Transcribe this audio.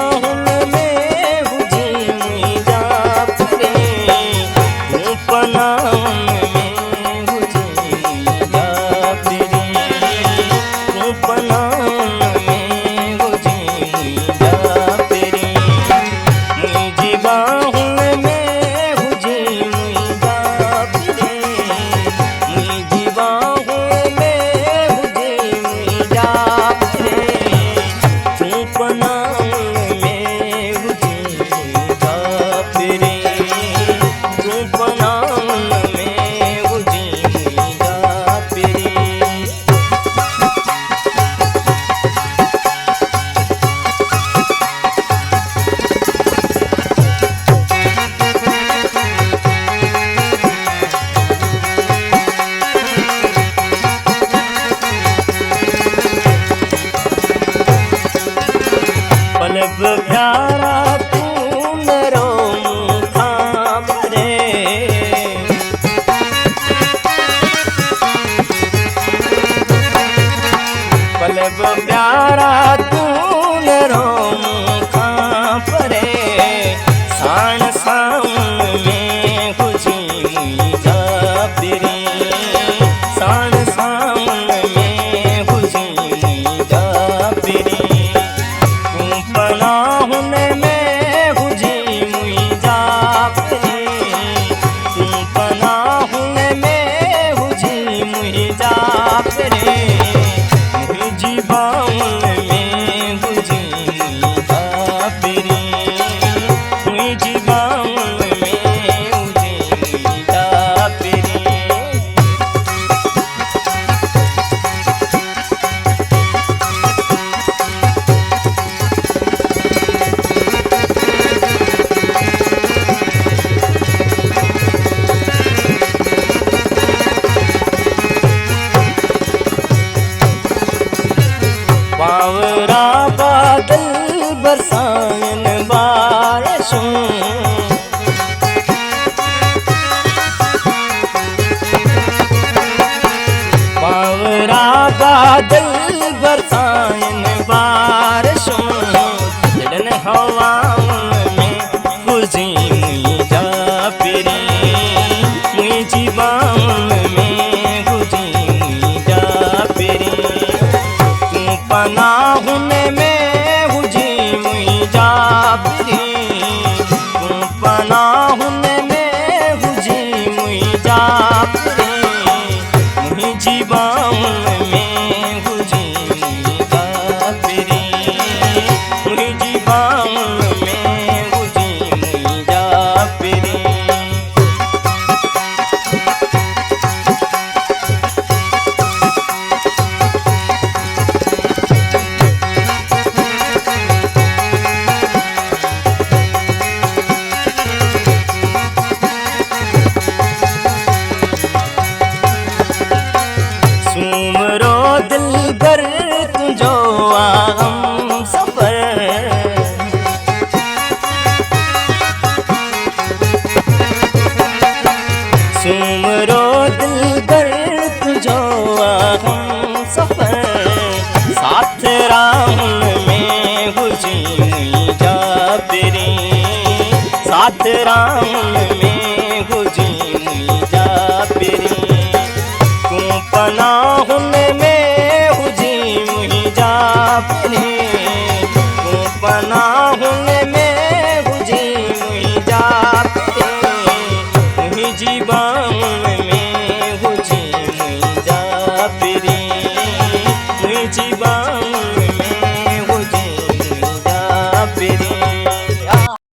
बाहुन में हुजी मुई जा फिरे तू पनाहुन में हुजी मुई जा फिरे तू पनाहुन में हुजी मुई जा फिरे मुई जी बाहुन में हुजी मुई जा फिरे मुई जी बाहुन में हुजी मुई जा फिरे तू पनाहुन में हुजी मुई जा फिरे तू पनाहुन में हुजी मुई जा फिरे। पलब प्यारा तू मेरो मुखा भरे पलब प्यारा तू मेरो मुखा भरे साण साउन में खुशी मुई जा फिरे साण साउन में खुशी मुई जा फिरे तू पनाहुन में हुजी मुई जा फिरे तू पनाहुन में हुजी मुई जा फिरे मुई जी बाहुन में हुजी मुई जा फिरे मुई जी बाहुन में हुजी मुई जा फिरे। बावरा बादल बरसायन बारिशों बावरा बादल बरसायन बारिशों जड़न हवाओं में खुशी मुई जा फिरे मुई जी बाहुन में खुशी मुई जा फिरे तू पनाहुन में हुजी मुई जा फिरे तू पनाहुन में हुजी मुई जा फिरे मुई जी बाहुन में हुजी मुई जा फिरे मुई जी बाहुन में हुजी मुई जा फिरे। सुमरो दिलबर तुझो हम सफर सुमरो दिलबर तुझो हम सफर साथ राहुन में हुजी मुई जा फिरे साथ राहुन में हुजी मुई जा फिरे तू पनाहुन में हुजी मुई जा फिरे तू पनाहुन में हुजी मुई जा फिरे मुई जी बाहुन